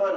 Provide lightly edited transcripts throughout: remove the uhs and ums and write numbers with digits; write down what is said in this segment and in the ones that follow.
1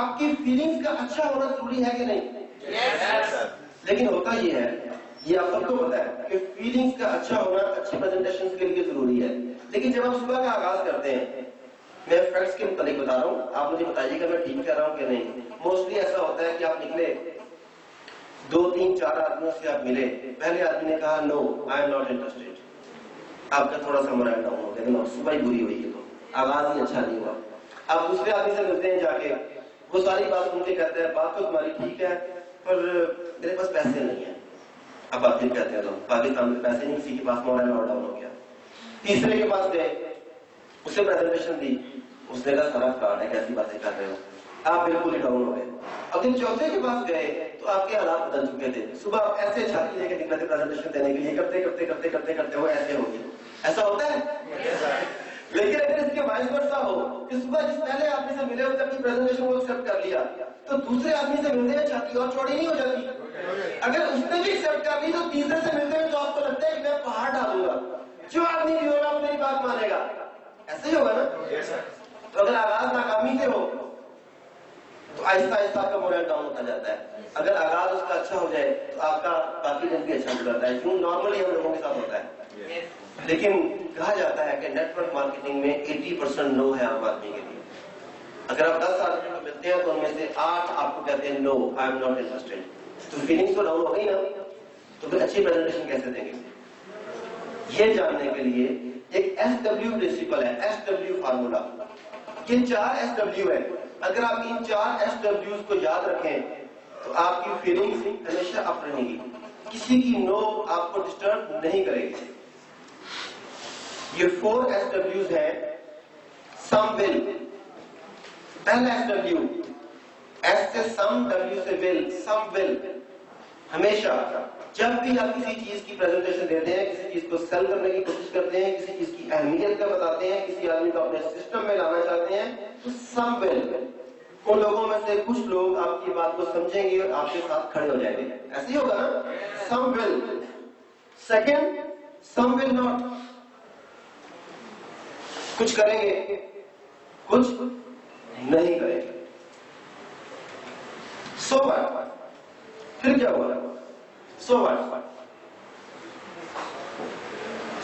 آپ کی فیلنگز کا اچھا ہونا ضروری ہے کہ نہیں؟ لیکن ہوتا یہ ہے، یہ آپ سب کو پتا ہے کہ فیلنگز کا اچھا ہونا اچھی پریزنٹیشن کے لیے ضروری ہے، لیکن جب آپ صبح کا آغاز کرتے ہیں، میں فیکٹس کے متعلق بتا رہا ہوں، آپ مجھے بتائیے کہ میں ٹھیک کہہ رہا ہوں کہ نہیں۔ موسٹلی ایسا ہوتا ہے کہ آپ نکلے، 2 3 4 آدمیوں سے آپ ملے، پہلے آدمی نے کہا نو آئی ایم ناٹ انٹرسٹیڈ، آپ کا تھوڑا سا مورل ڈاؤن ہو گیا، صبح ہی بری ہوئی ہے تو آغاز ہی اچھا نہیں ہوا۔ آپ دوسرے آدمی سے ملتے ہیں جا کے، وہ ساری بات سن کے کہتے ہیں بات تو تمہاری ٹھیک ہے پر میرے پاس پیسے نہیں ہیں، اب آپ پھر کہتے ہیں پاکستان میں پیسے نہیں، کسی کے پاس مورل اور ڈاؤن ہو گیا۔ تیسرے کے پاس گئے، اسے پریزنٹیشن دی، اس نے کہا سارا فراڈ ہے، کیسی باتیں کر رہے ہو، آپ بالکل ہی ڈاؤن ہو گئے۔ اب جب چوتھے کے پاس گئے تو آپ کے حالات بدل چکے تھے، صبح آپ ایسے چھاتی لے کے نکلے تھے پریزنٹیشن دینے کے لیے، کرتے کرتے کرتے کرتے کرتے وہ ایسے ہو گئے۔ ایسا ہوتا ہے؟ لیکن اگر اس کے وائس ورسا ہو کہ صبح جس پہلے آدمی سے ملے ہوتے اپنی پریزنٹیشن کو ایکسپٹ کر لیا تو دوسرے آدمی سے ملتے ہیں چھاتی اور چوڑی نہیں ہو جاتی؟ اگر اس نے بھی ایکسپٹ کر لی تو تیسرے سے ملتے ہیں تو آپ کو لگتا ہے کہ میں پہاڑ ڈالوں گا، جو آدمی بھی ہوگا میری بات مانے گا، ایسے ہی ہوگا نا؟ تو اگر آغاز ناکامی سے ہو تو آہستہ آہستہ آپ کا مورل ڈاؤن ہوتا جاتا ہے، اگر آغاز اس کا اچھا ہو جائے تو آپ کا باقی دن بھی اچھا گزرتا ہے، کیوں نارملی ہم لوگوں کے ساتھ ہوتا ہے۔ لیکن کہا جاتا ہے کہ نیٹ ورک مارکیٹنگ میں 80% نو ہے عام آدمی کے لیے۔ اگر آپ 10 آدمی کو ملتے ہیں تو ان میں سے 8 آپ کو کہتے ہیں نو آئی ایم ناٹ انٹرسٹیڈ، تو فیلنگس تو ڈاؤن ہو گئی نا، تو پھر اچھی پریزنٹیشن کیسے دیں گے؟ یہ جاننے کے لیے ایک SW پرنسپل ہے، SW فارمولا، یہ 4 SW ہے، اگر آپ ان 4 SWs کو یاد رکھیں تو آپ کی فیلنگز ہمیشہ اپ رہیں گی، کسی کی نو آپ کو ڈسٹرب نہیں کرے گی۔ یہ 4 SWs ہیں۔ سم ول، پہلا SW، S سے سم، W سے ول، سم ول، ہمیشہ جب بھی آپ کسی چیز کی پریزنٹیشن دیتے ہیں، کسی چیز کو سیل کرنے کی کوشش کرتے ہیں، کسی چیز کی اہمیت کا بتاتے ہیں، کسی آدمی کو اپنے سسٹم میں لانا چاہتے ہیں تو سم ول، ان لوگوں میں سے کچھ لوگ آپ کی بات کو سمجھیں گے اور آپ کے ساتھ کھڑے ہو جائیں گے، ایسے ہی ہوگا نا؟ سم ول۔ سیکنڈ، سم ول ناٹ، کچھ کریں گے کچھ نہیں کریں گے۔ سو واٹ، پھر کیا ہوا؟ So what,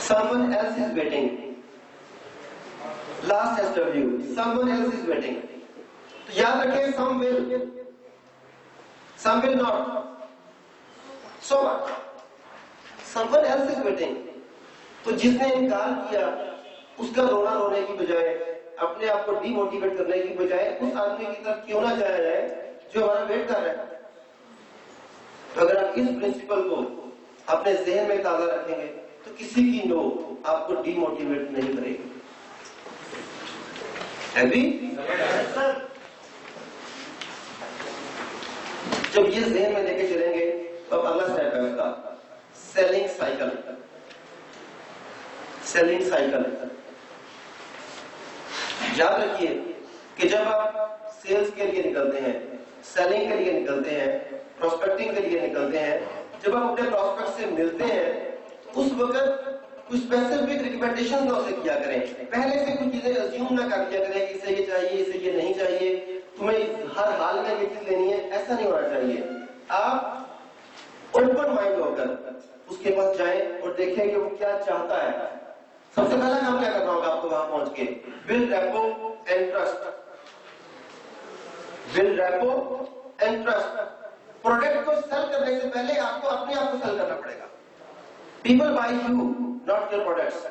someone else is waiting، last SW، someone else is waiting۔ تو یاد رکھیں some will not، so what، someone else is waiting۔ تو جس نے انکار کیا اس کا رونا رونے کی بجائے، اپنے آپ کو ڈی موٹیویٹ کرنے کی بجائے اس آدمی کی طرف کیوں نہ جایا جائے جو ہمارا ویٹ کر رہا ہے؟ تو اگر آپ اس پرنسپل کو اپنے ذہن میں تازہ رکھیں گے تو کسی کی نو آپ کو ڈی موٹیویٹ نہیں کرے گی۔ جب یہ ذہن میں لے کے چلیں گے تو اب اگلا اسٹیپ ہے اس کا سیلنگ سائیکل۔ سیلنگ سائیکل یاد رکھیے کہ جب آپ سیلز کے لیے نکلتے ہیں، سیلنگ کے لیے نکلتے ہیں، پروسپیکٹنگ کے لیے نکلتے ہیں، جب آپ اپنے پروسپیکٹ سے ملتے ہیں تو اس وقت کچھ اسپیسیفک ریکمینڈیشن اسے کیا کریں، پہلے سے کچھ چیزیں اسیوم نہ کر دیا کریں کہ اسے یہ چاہیے، اسے یہ نہیں چاہیے، تمہیں ہر حال میں یہ چیز لینی ہے، ایسا نہیں ہونا چاہیے۔ آپ اوپن مائنڈ ہو کر اس کے پاس جائیں اور دیکھیں کہ وہ کیا چاہتا ہے۔ سب سے پہلا کام کیا کرنا ہوگا آپ کو وہاں پہنچ کے؟ Build rapport and trust. Build rapport and trust. Product کو سیل کرنے سے پہلے آپ کو اپنے آپ کو سیل کرنا پڑے گا۔ People buy you not your products.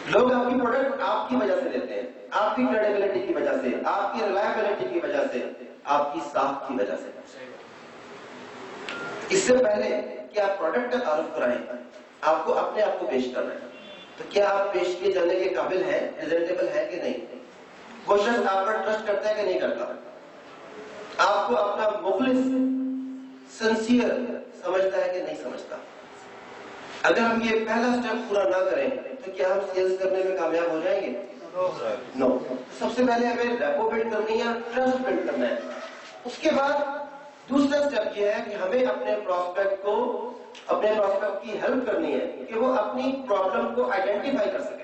لوگ آپ کی پروڈکٹ آپ کی وجہ سے لیتے ہیں، آپ کی کریڈیبلٹی کی وجہ سے، آپ کی ریلائبلٹی کی وجہ سے، آپ کی ساکھ کی وجہ سے۔ اس سے پہلے کہ آپ پروڈکٹ کا تعارف کرائیں، آپ کو اپنے آپ کو پیش کرنا ہے۔ تو کیا آپ پیش کیے جانے کے قابل ہیں، پریزنٹیبل ہے کہ نہیں؟ وہ شخص آپ پر ٹرسٹ کرتا ہے کہ نہیں کرتا؟ آپ کو اپنا مخلص، سنسیئر سمجھتا ہے کہ نہیں سمجھتا؟ اگر ہم یہ پہلا سٹیپ پورا نہ کریں تو کیا ہم سیلز کرنے میں کامیاب ہو جائیں گے؟ نو۔ سب سے پہلے ہمیں ریپو بلڈ کرنی ہے، ٹرسٹ بلڈ کرنا ہے۔ اس کے بعد دوسرا سٹیپ یہ ہے کہ ہمیں اپنے پراسپیکٹ کی ہیلپ کرنی ہے کہ وہ اپنی پرابلم کو آئیڈینٹیفائی کر سکے۔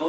2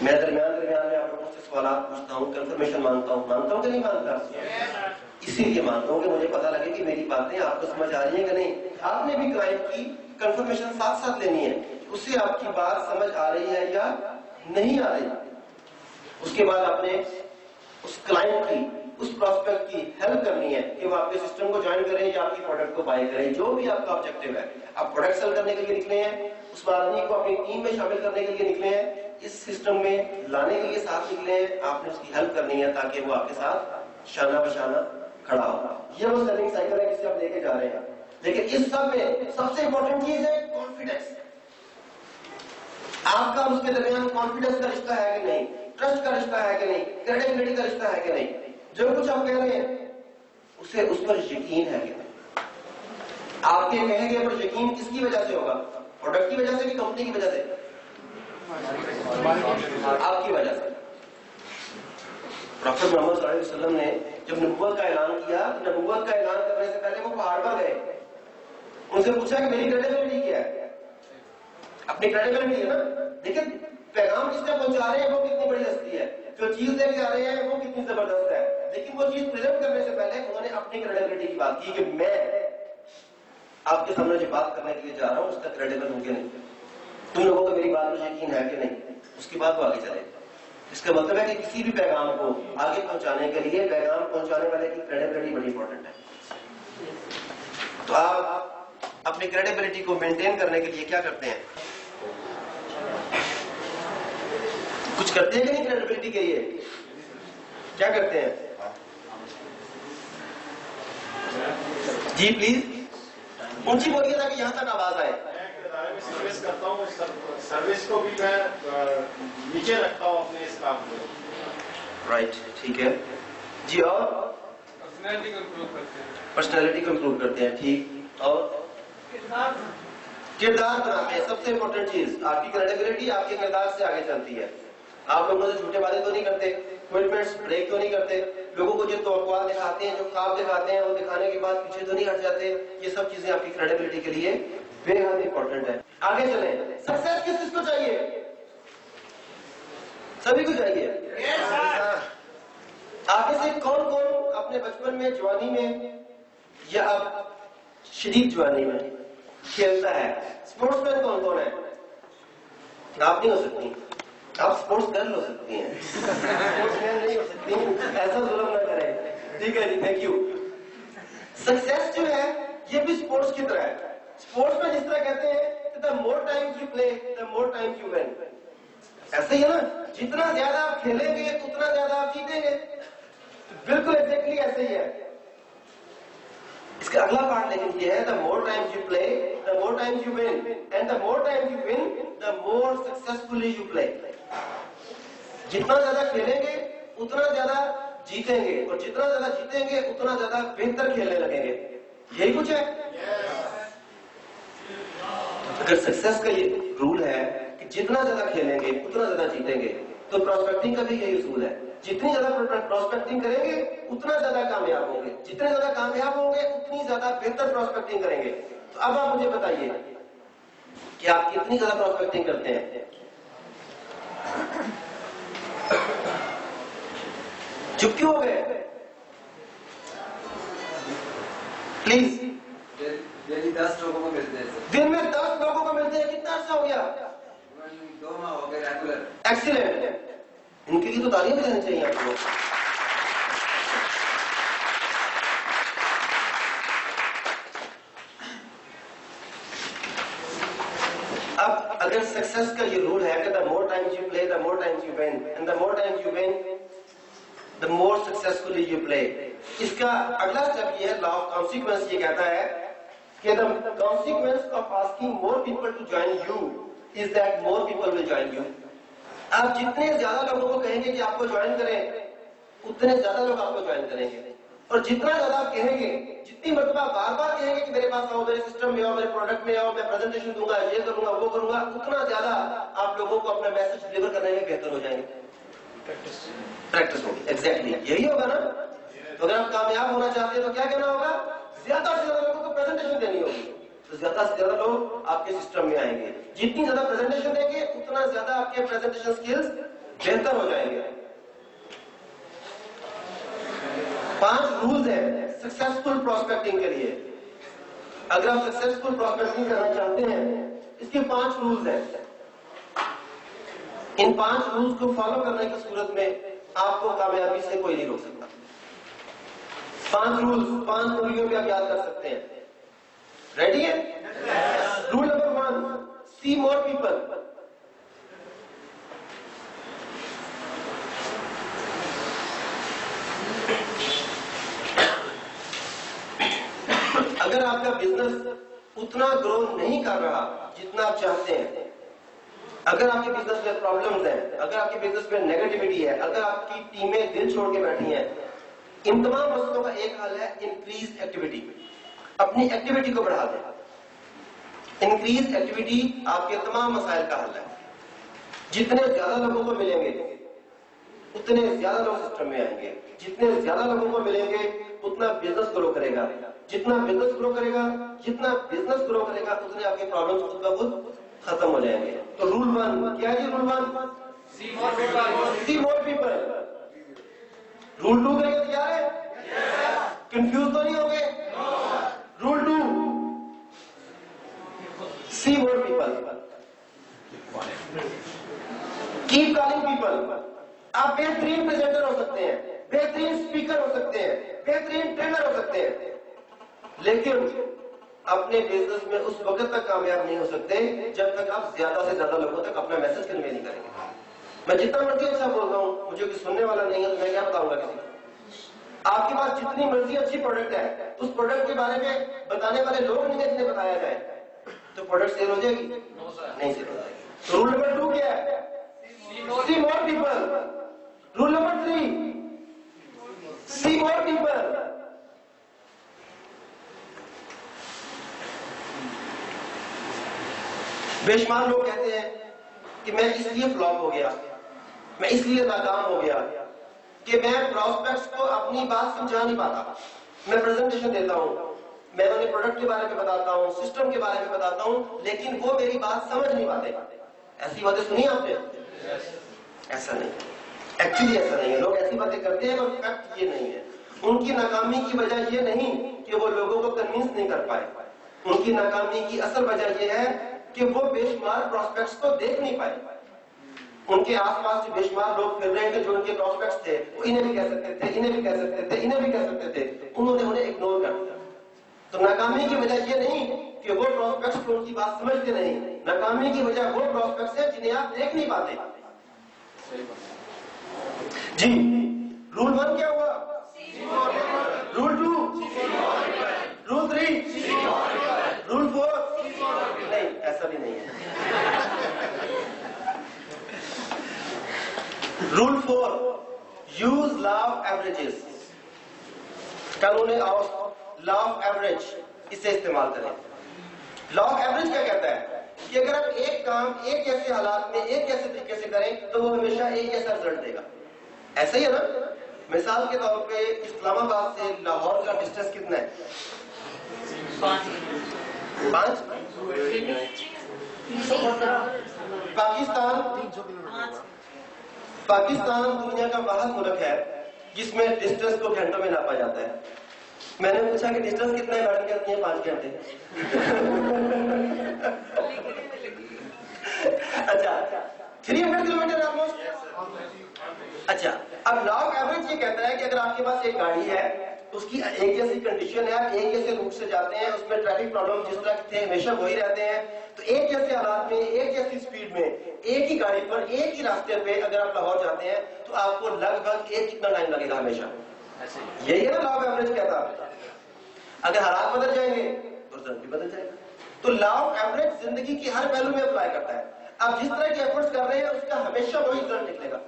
میں درمیان میں آپ لوگوں سے سوالات پوچھتا ہوں، کنفرمیشن مانگتا ہوں کہ نہیں مانگتا؟ اسی لیے مانتا ہوں کہ مجھے پتا لگے کہ میری باتیں آپ کو سمجھ آ رہی ہیں کہ نہیں. آپ نے بھی کلائنٹ کی کنفرمیشن ساتھ ساتھ لینی ہے، اس سے آپ کی بات سمجھ آ رہی ہے یا نہیں آ رہی. اس کے بعد آپ نے اس کلائنٹ کی، اس پراسپیکٹ کی ہیلپ کرنی ہے کہ وہ آپ کے سسٹم کو جوائن کریں یا آپ کی پروڈکٹ کو بائی کریں. جو بھی آپ کا آبجیکٹو ہے، آپ پروڈکٹ سیل کرنے کے لیے نکلے ہیں، اس آدمی کو اپنی ٹیم میں شامل کرنے کے لیے نکلے ہیں، اس سسٹم میں لانے کے لیے ساتھ نکلے ہیں، آپ نے اس کی ہیلپ کرنی ہے تاکہ وہ آپ کے ساتھ شانہ بشانہ کھڑا ہو. یہ وہ سیلنگ سائیکل ہے جسے آپ لے کے جا رہے ہیں. لیکن اس سب میں سب سے امپورٹنٹ چیز ہے کانفیڈنس. آپ کا اس کے درمیان کانفیڈنس کا رشتہ ہے کہ نہیں، ٹرسٹ کا رشتہ ہے کہ نہیں، کریڈیبلٹی کا رشتہ ہے کہ نہیں. جو کچھ آپ کہہ رہے ہیں اسے اس پر یقین ہے کہ نہیں. آپ کے کہے گئے پر یقین کس کی وجہ سے ہوگا؟ پروڈکٹ کی وجہ سے کہ کمپنی کی وجہ سے؟ آپ کی وجہ سے. پروفیٹ محمد صلی اللہ علیہ وسلم نے جب نبوت کا اعلان کیا، نبوت کا اعلان کرنے سے پہلے وہ پہاڑ پر گئے، ان سے پوچھا کہ میری کریڈیبلٹی کیا ہے؟ اپنی کریڈیبلٹی ہے نا. لیکن پیغام کس نے پہنچا رہے ہیں وہ کتنی بڑی ہستی ہے، جو چیز لے کے آ رہے ہیں وہ کتنی زبردست ہے. لیکن وہ چیز پریزنٹ کرنے سے پہلے انہوں نے اپنی کریڈیبلٹی کی بات کی کہ میں آپ کے سامنے جو بات کرنے کے لیے جا رہا ہوں اس کا کریڈیبل ہوں کہ نہیں، تم لوگوں کو میری بات پر یقین ہے کہ نہیں. اس کے بعد وہ آگے چلے. اس کا مطلب ہے کہ کسی بھی پیغام کو آگے پہنچانے کے لیے پیغام پہنچانے والے کی کریڈیبلٹی بڑی امپورٹنٹ ہے. تو آپ اپنی کریڈیبلٹی کو مینٹین کرنے کے لیے کیا کرتے ہیں؟ کچھ کرتے ہیں کہ نہیں کریڈیبلٹی کے لیے؟ کیا کرتے ہیں؟ جی پلیز اونچی بولیے تاکہ یہاں تک آواز آئے. سروس کرتا ہوں، سروس کو بھی میں نیچے رکھتا ہوں اپنے اس کام کو. رائٹ، ٹھیک ہے جی. اور پرسنالٹی کو امپروو کرتے ہیں. ٹھیک. اور کردار بناتے ہیں. سب سے امپورٹنٹ چیز آپ کی کریڈیبلٹی آپ کے کردار سے آگے چلتی ہے. آپ لوگوں سے جھوٹے وعدے تو نہیں کرتے، کمٹمنٹس بریک تو نہیں کرتے، لوگوں کو جو توقعات دکھاتے ہیں، جو خواب دکھاتے ہیں، وہ دکھانے کے بعد پیچھے تو نہیں ہٹ جاتے. یہ سب چیزیں آپ کی کریڈیبلٹی کے لیے بے حد امپورٹنٹ ہے. آگے چلیں. سکسیس کس کو چاہیے؟ سبھی کو چاہیے. آپ میں سے کون کون اپنے بچپن میں، جوانی میں یا اب شدید جوانی میں کھیلتا ہے؟ اسپورٹس مین کون کون ہے؟ آپ نہیں ہو سکتی، آپ اسپورٹس گرل ہو سکتی ہیں، اسپورٹس مین نہیں ہو سکتی. ایسا ظلم نہ کریں. ٹھیک ہے جی، تھینک یو. سکسیس جو ہے یہ بھی اسپورٹس کی طرح ہے. اسپورٹس میں جس طرح کہتے ہیں کہ the more time you play, the more time you win. ایسے ہی ہے نا، جتنا زیادہ آپ کھیلیں گے اتنا زیادہ آپ جیتیں گے. بالکل ایگزیکٹلی ایسے ہی ہے. اس کا اگلا پارٹ لیکن یہ ہے the more times you play, the more times you win, and the more times you win, the more successfully you play. جتنا زیادہ کھیلیں گے اتنا زیادہ جیتیں گے، اور جتنا زیادہ جیتیں گے اتنا زیادہ بہتر کھیلنے لگیں گے. یہی کچھ ہے. اگر سکسیس کا یہ رول ہے کہ جتنا زیادہ کھیلیں گے اتنا زیادہ جیتیں گے، تو پراسپیکٹنگ کا بھی یہی اصول ہے. جتنی زیادہ پراسپیکٹنگ کریں گے اتنا زیادہ کامیاب ہوں گے، جتنے زیادہ کامیاب ہوں گے اتنی زیادہ بہتر پراسپیکٹنگ کریں گے. تو اب آپ مجھے بتائیے کہ آپ کتنی زیادہ پراسپیکٹنگ کرتے ہیں؟ چپ کیوں ہو گئے؟ پلیز. ڈیلی 10 لوگوں کو ملتے ہیں. دن میں 10 لوگوں کو ملتے ہیں. کتنا عرصہ ہو گیا؟ 2 ماہ ہو گئے ریگولر. ایکسیلنٹ. ان کے لیے تو تعلیم دینی چاہیے آپ کو. اب اگر سکسیس کا یہ رول ہے کہ the more times you play, the more times you win, and the more times you win, the more successfully you play. اس کا اگلا اسٹیپ یہ ہے، لا آف کانسیکوینس یہ کہتا ہے کہ the consequence of asking more people to join you is that more people will join you. آپ جتنے زیادہ لوگوں کو کہیں گے کہ آپ کو جوائن کریں اتنے زیادہ لوگ آپ کو جوائن کریں گے، اور جتنا زیادہ آپ کہیں گے، جتنی مرتبہ بار بار کہیں گے کہ میرے پاس آؤ، میرے سسٹم میں آؤ، میرے پروڈکٹ میں آؤ، میں پریزنٹیشن دوں گا، یہ کروں گا، وہ کروں گا، اتنا زیادہ آپ لوگوں کو اپنا میسج ڈلیور کرنے میں بہتر ہو جائیں گے. پریکٹس ہوگی. ایگزیکٹلی یہی ہوگا نا. تو اگر آپ کامیاب ہونا چاہتے ہیں تو کیا کہنا ہوگا؟ زیادہ سے زیادہ لوگوں کو پریزنٹیشن دینی ہوگی، تو زیادہ سے زیادہ لوگ آپ کے سسٹم میں آئیں گے. جتنی زیادہ پریزنٹیشن دیں گے اتنا زیادہ آپ کے پریزنٹیشن سکلز بہتر ہو جائیں گے. 5 رولز ہیں سکسیسفل پراسپیکٹنگ کے لیے. اگر آپ سکسیسفل پراسپیکٹنگ کرنا چاہتے ہیں اس کے 5 رولز ہیں. ان 5 رولز کو فالو کرنے کی صورت میں آپ کو کامیابی سے کوئی نہیں روک سکتا. 5 رولز 5 نمبروں پہ آپ یاد کر سکتے ہیں. ریڈی ہے؟ رول نمبر 1 سی مور پیپل. اگر آپ کا بزنس اتنا گرو نہیں کر رہا جتنا آپ چاہتے ہیں، اگر آپ کے بزنس میں پرابلمز ہیں، اگر آپ کے بزنس میں نیگیٹیوٹی ہے، اگر آپ کی ٹیمیں دل چھوڑ کے بیٹھی ہیں، ان تمام مسئلوں کا ایک حل ہے انکریز ایکٹیویٹی. اپنی ایکٹیویٹی کو بڑھا دیں. انکریز ایکٹیویٹی آپ کے تمام مسائل کا حل ہے. جتنے زیادہ لوگوں کو ملیں گے اتنے زیادہ لوگ سسٹم میں آئیں گے. جتنے زیادہ لوگوں کو ملیں گے اتنا بزنس گرو کرے گا. جتنا بزنس گرو کرے گا اتنے آپ کے پرابلمز خود بخود ختم ہو جائیں گے. تو رول 1 کیا ہے؟ رول 1 سی مور پیپل. رول 2 کے لیے تیار ہے؟ کنفیوز تو نہیں ہو گئے؟ Rule 2 see more people. Keep calling people. آپ بہترین پریزنٹر ہو سکتے ہیں، بہترین اسپیکر ہو سکتے ہیں، بہترین ٹرینر ہو سکتے ہیں، لیکن اپنے بزنس میں اس وقت تک کامیاب نہیں ہو سکتے جب تک آپ زیادہ سے زیادہ لوگوں تک اپنا میسج کنوے نہیں کریں گے. میں جتنا مرضی اچھا بول رہا ہوں، مجھے کوئی سننے والا نہیں ہے تو میں کیا بتاؤں گا کسی کو؟ آپ کے پاس جتنی مرضی اچھی پروڈکٹ ہے، اس پروڈکٹ کے بارے میں بتانے والے لوگ نہیں جتنے بتایا جائے تو پروڈکٹ سیل ہو جائے گی؟ نہیں سیل ہو جائے گی. رول نمبر 2 کیا ہے؟ سی مور پیپل. رول نمبر 3 سی مور پیپل. بے شمار لوگ کہتے ہیں کہ میں اس لیے فلاپ ہو گیا، میں اس لیے ناکام ہو گیا کہ میں پراسپیکٹس کو اپنی بات سمجھا نہیں پاتا. میں پریزنٹیشن دیتا ہوں، میں انہیں پروڈکٹ کے بارے میں بتاتا ہوں، سسٹم کے بارے میں بتاتا ہوں، لیکن وہ میری بات سمجھ نہیں پاتے. ایسی باتیں سنی آپ نے؟ ایسا نہیں، ایکچولی ایسا نہیں ہے. لوگ ایسی باتیں کرتے ہیں پر فیکٹ یہ نہیں ہے. ان کی ناکامی کی وجہ یہ نہیں کہ وہ لوگوں کو کنوینس نہیں کر پائے. ان کی ناکامی کی اصل وجہ یہ ہے کہ وہ بے شمار پراسپیکٹس کو دیکھ نہیں پائے. ان کے آس پاس جو بے شمار لوگ پھر رہے تھے جو ان کے پراسپیکٹس تھے، وہ انہیں بھی کہہ سکتے تھے، انہیں بھی کہہ سکتے تھے، انہیں بھی کہہ سکتے تھے، انہوں نے انہیں اگنور کر دیا. تو ناکامی کی وجہ یہ نہیں کہ وہ پراسپیکٹس کو ان کی بات سمجھتے نہیں. ناکامی کی وجہ وہ پراسپیکٹس ہیں جنہیں آپ دیکھ نہیں پاتے. جی رول 1 کیا ہوا؟ رول 2 رول 3 رول 4 نہیں، ایسا بھی نہیں ہے. Rule 4 use law of averages. قانون لا آف ایوریج اسے استعمال کریں. لا آف ایوریج کیا کہتا ہے کہ اگر آپ ایک کام ایک جیسے حالات میں ایک جیسے طریقے سے کریں تو وہ ہمیشہ ایک جیسا رزلٹ دے گا. ایسا ہی ہے نا؟ مثال کے طور پہ اسلام آباد سے لاہور کا ڈسٹینس کتنا ہے؟ 5. پاکستان دنیا کا واحد ملک ہے جس میں ڈسٹینس کو گھنٹوں میں ناپا جاتا ہے. میں نے پوچھا کہ ڈسٹینس کتنا ہے؟ میڈم کہتی ہیں 5 گھنٹے. اچھا 300 کلومیٹر آلموسٹ. اچھا اب لا آف ایوریج یہ کہتا ہے کہ اگر آپ کے پاس ایک گاڑی ہے، اس کی ایک جیسی کنڈیشن ہے، آپ ایک جیسے روٹ سے جاتے ہیں، اس میں ٹریفک پرابلم جس طرح تھے ہمیشہ وہی رہتے ہیں، تو ایک جیسے حالات میں ایک جیسی سپیڈ میں ایک ہی گاڑی پر ایک ہی راستے پہ اگر آپ لاہور جاتے ہیں تو آپ کو لگ بھگ ایک کتنا ٹائم لگے گا ہمیشہ. یہی ہے نا لا آف ایوریج کہتا ہے. اگر حالات بدل جائیں گے تو رزلٹ بھی بدل جائے گا. تو لا آف ایوریج زندگی کی ہر پہلو میں اپلائی کرتا ہے. آپ جس طرح کے ایفرٹس کر رہے ہیں اس کا ہمیشہ وہی رزلٹ نکلے گا.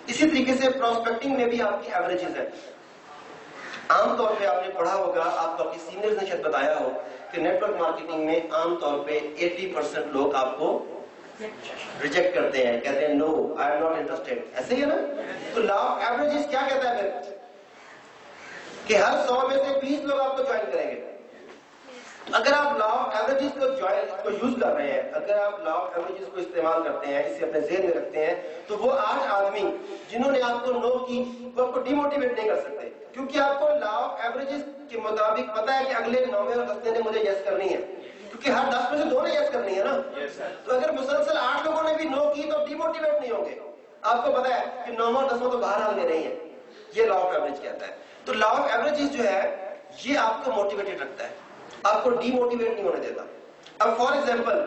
اسی طریقے سے پراسپیکٹنگ میں بھی آپ کی ایوریجز ہیں. عام طور پہ آپ نے پڑھا ہوگا، آپ کو آپ کے سینئرز نے شاید بتایا ہو کہ نیٹ ورک مارکیٹنگ میں عام طور پہ 80% لوگ آپ کو ریجیکٹ کرتے ہیں، کہتے ہیں نو آئی ایم ناٹ انٹرسٹیڈ. ایسے ہی ہے نا؟ تو لا آف ایوریجز کیا کہتا ہے پھر کہ ہر 100 میں سے 20 لوگ آپ کو جوائن کریں گے. تو اگر آپ لا آف ایوریجز کو یوز کر رہے ہیں، اگر آپ لا آف ایوریجز کو استعمال کرتے ہیں، اسے اپنے ذہن میں رکھتے ہیں، تو وہ 8 آدمی جنہوں نے آپ کو نو کی وہ آپ کو ڈی موٹیویٹ نہیں کر سکتے، کیونکہ آپ کو لا آف ایوریجز کے مطابق پتا ہے کہ اگلے 9 اور 10 نے مجھے یس کرنی ہے، کیونکہ ہر 10 میں سے 2 نے یس کرنی ہے نا. تو اگر مسلسل 8 لوگوں نے بھی نو کی تو ڈی موٹیویٹ نہیں ہوں گے. آپ کو پتا ہے کہ 9 اور 10 تو بہرحال میں نہیں ہے. یہ لا آف ایوریج کہتا ہے. تو لا آف ایوریجز جو ہے یہ آپ کو موٹیویٹڈ رکھتا ہے، آپ کو ڈی موٹیویٹ نہیں ہونے دیتا. اب فار ایگزامپل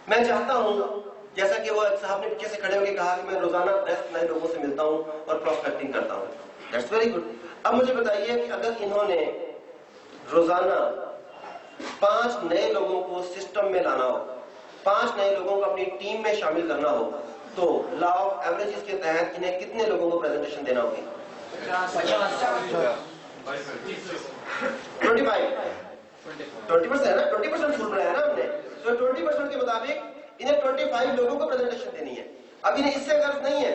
میں چاہتا ہوں، جیسا کہ وہ صاحب نے پیچھے سے کھڑے ہو کے کہا کہ میں روزانہ 10 نئے لوگوں سے ملتا ہوں اور پراسپیکٹنگ کرتا ہوں. That's very good. اب مجھے بتائیے کہ اگر انہوں نے روزانہ 5 نئے لوگوں کو سسٹم میں لانا ہو، 5 نئے لوگوں کو اپنی ٹیم میں شامل کرنا ہو، تو لا آف ایوریجز کے تحت انہیں کتنے لوگوں کو پریزنٹیشن دینا ہوگی؟ 20% ہے نا، 20% چھوٹ رہا ہے نا ہم نے. تو 20% کے مطابق انہیں 25 لوگوں کو پریزنٹیشن دینی ہے. اب انہیں اس سے غرض نہیں ہے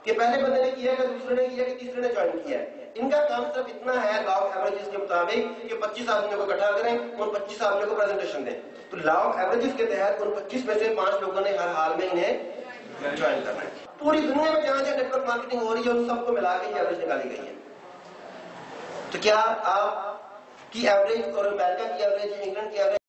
کہ پہلے بندے نے کیا کہ دوسرے نے کیا کہ تیسرے نے جوائن کیا ہے. ان کا کام صرف اتنا ہے لا آف ایوریجز کے مطابق کہ 25 آدمیوں کو اکٹھا کریں، ان 25 آدمیوں کو پریزنٹیشن دیں. تو لا آف ایوریجز کے تحت ان 25 میں سے 5 لوگوں نے ہر حال میں انہیں جوائن کرنا ہے. پوری دنیا میں جہاں جہاں نیٹ ورک مارکیٹنگ ہو رہی ہے ان سب کو ملا کے یہ ایوریج نکالی گئی ہے. تو کیا آپ کی ایوریج اور امریکہ کی ایوریج، انگلینڈ کی ایوریج